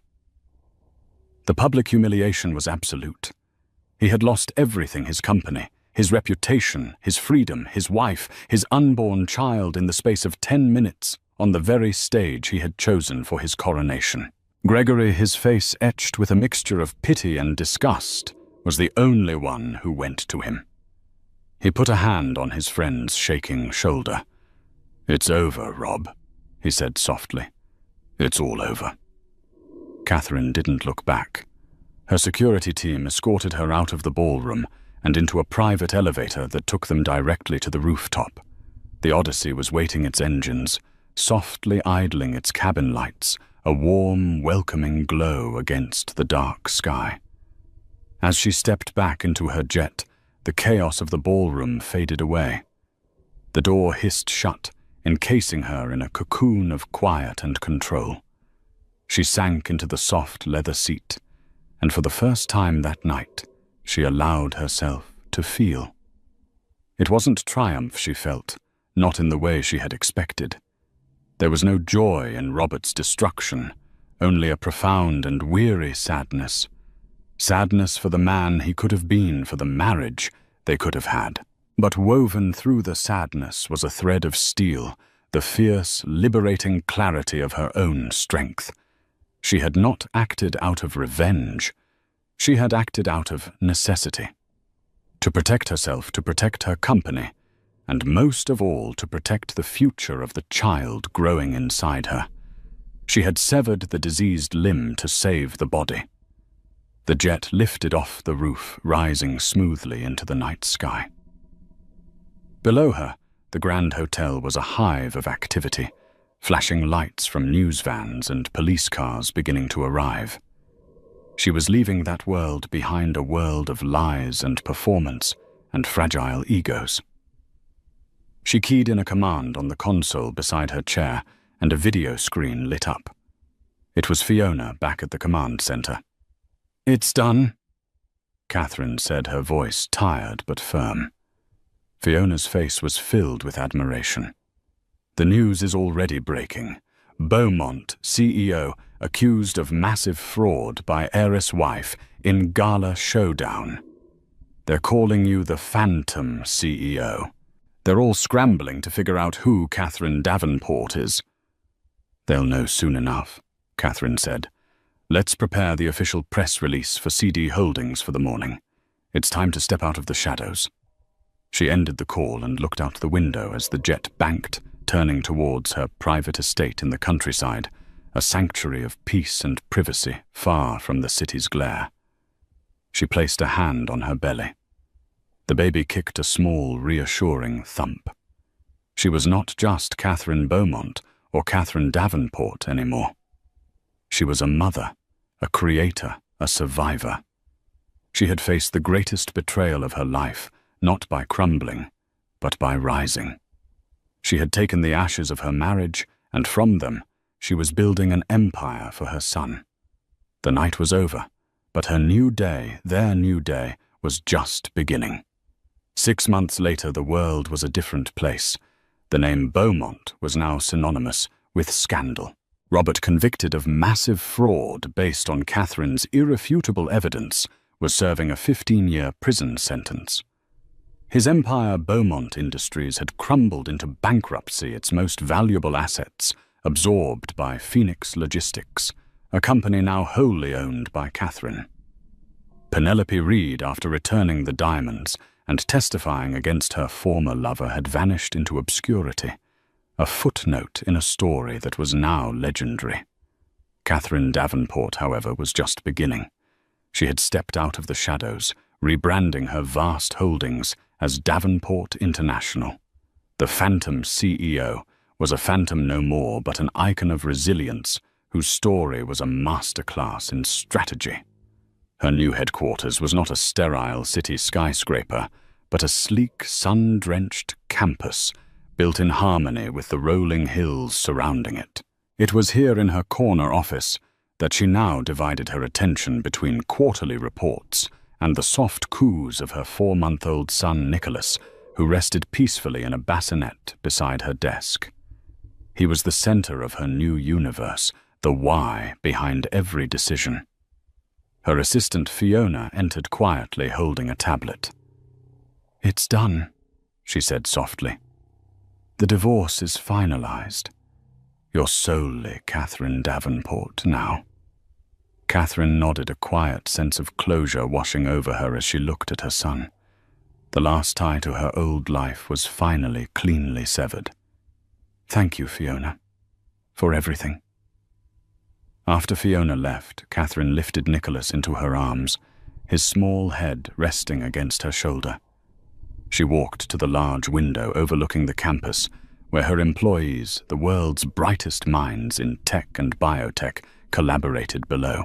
The public humiliation was absolute. He had lost everything: his company, his reputation, his freedom, his wife, his unborn child, in the space of 10 minutes, on the very stage he had chosen for his coronation. Gregory, his face etched with a mixture of pity and disgust, was the only one who went to him. He put a hand on his friend's shaking shoulder. "It's over, Rob," he said softly. "It's all over." Catherine didn't look back. Her security team escorted her out of the ballroom and into a private elevator that took them directly to the rooftop. The Odyssey was waiting its engines, softly idling its cabin lights, a warm, welcoming glow against the dark sky. As she stepped back into her jet, the chaos of the ballroom faded away. The door hissed shut, encasing her in a cocoon of quiet and control. She sank into the soft leather seat, and for the first time that night, she allowed herself to feel. It wasn't triumph she felt, not in the way she had expected. There was no joy in Robert's destruction, only a profound and weary sadness. Sadness for the man he could have been, for the marriage they could have had. But woven through the sadness was a thread of steel, the fierce, liberating clarity of her own strength. She had not acted out of revenge. She had acted out of necessity. To protect herself, to protect her company, and most of all to protect the future of the child growing inside her. She had severed the diseased limb to save the body. The jet lifted off the roof, rising smoothly into the night sky. Below her, the Grand Hotel was a hive of activity, flashing lights from news vans and police cars beginning to arrive. She was leaving that world behind, a world of lies and performance and fragile egos. She keyed in a command on the console beside her chair, and a video screen lit up. It was Fiona back at the command center. "It's done," Catherine said, her voice tired but firm. Fiona's face was filled with admiration. "The news is already breaking. Beaumont, CEO, accused of massive fraud by heiress wife in gala showdown. They're calling you the Phantom CEO. They're all scrambling to figure out who Catherine Davenport is." "They'll know soon enough," Catherine said. "Let's prepare the official press release for CD Holdings for the morning. It's time to step out of the shadows." She ended the call and looked out the window as the jet banked, turning towards her private estate in the countryside, a sanctuary of peace and privacy far from the city's glare. She placed a hand on her belly. The baby kicked a small, reassuring thump. She was not just Catherine Beaumont or Catherine Davenport anymore. She was a mother, a creator, a survivor. She had faced the greatest betrayal of her life, not by crumbling, but by rising. She had taken the ashes of her marriage, and from them, she was building an empire for her son. The night was over, but her new day, their new day, was just beginning. 6 months later, the world was a different place. The name Beaumont was now synonymous with scandal. Robert, convicted of massive fraud based on Catherine's irrefutable evidence, was serving a 15-year prison sentence. His empire, Beaumont Industries, had crumbled into bankruptcy, its most valuable assets absorbed by Phoenix Logistics, a company now wholly owned by Catherine. Penelope Reed, after returning the diamonds and testifying against her former lover, had vanished into obscurity, a footnote in a story that was now legendary. Catherine Davenport, however, was just beginning. She had stepped out of the shadows, rebranding her vast holdings as Davenport International. The Phantom CEO was a phantom no more, but an icon of resilience whose story was a masterclass in strategy. Her new headquarters was not a sterile city skyscraper, but a sleek, sun-drenched campus built in harmony with the rolling hills surrounding it. It was here in her corner office that she now divided her attention between quarterly reports and the soft coos of her 4-month-old son Nicholas, who rested peacefully in a bassinet beside her desk. He was the center of her new universe, the why behind every decision. Her assistant Fiona entered quietly, holding a tablet. "It's done," she said softly. "The divorce is finalized. You're solely Catherine Davenport now." Catherine nodded, a quiet sense of closure washing over her as she looked at her son. The last tie to her old life was finally cleanly severed. "Thank you, Fiona, for everything." After Fiona left, Catherine lifted Nicholas into her arms, his small head resting against her shoulder. She walked to the large window overlooking the campus, where her employees, the world's brightest minds in tech and biotech, collaborated below.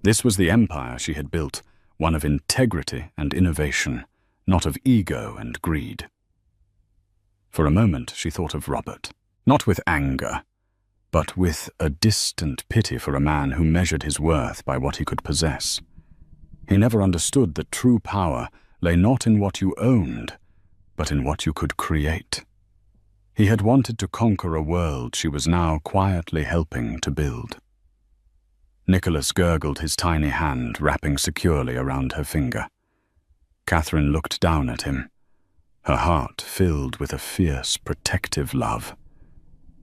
This was the empire she had built, one of integrity and innovation, not of ego and greed. For a moment she thought of Robert, not with anger, but with a distant pity for a man who measured his worth by what he could possess. He never understood that true power lay not in what you owned, but in what you could create. He had wanted to conquer a world she was now quietly helping to build. Nicholas gurgled, his tiny hand wrapping securely around her finger. Catherine looked down at him, her heart filled with a fierce, protective love.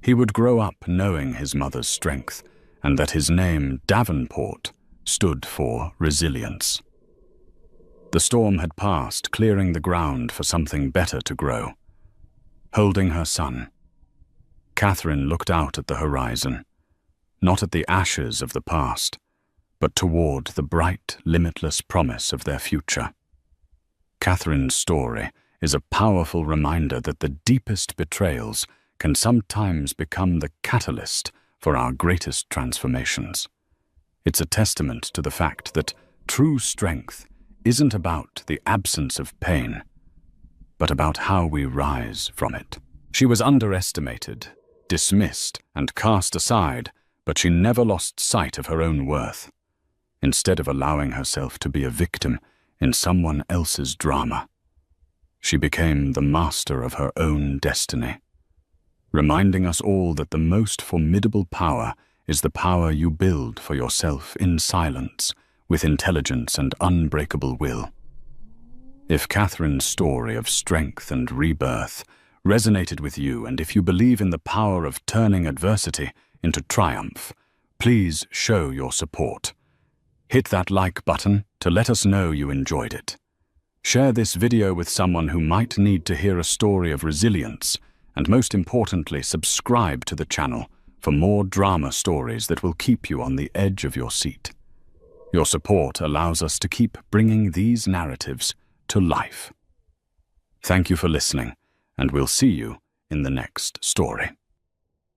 He would grow up knowing his mother's strength, and that his name, Davenport, stood for resilience. The storm had passed, clearing the ground for something better to grow. Holding her son, Catherine looked out at the horizon, not at the ashes of the past, but toward the bright, limitless promise of their future. Catherine's story is a powerful reminder that the deepest betrayals can sometimes become the catalyst for our greatest transformations. It's a testament to the fact that true strength isn't about the absence of pain, but about how we rise from it. She was underestimated, dismissed, and cast aside, but she never lost sight of her own worth. Instead of allowing herself to be a victim in someone else's drama, she became the master of her own destiny, reminding us all that the most formidable power is the power you build for yourself in silence, with intelligence and unbreakable will. If Catherine's story of strength and rebirth resonated with you, and if you believe in the power of turning adversity into triumph, please show your support. Hit that like button to let us know you enjoyed it. Share this video with someone who might need to hear a story of resilience, and most importantly, subscribe to the channel for more drama stories that will keep you on the edge of your seat. Your support allows us to keep bringing these narratives to life. Thank you for listening, and we'll see you in the next story.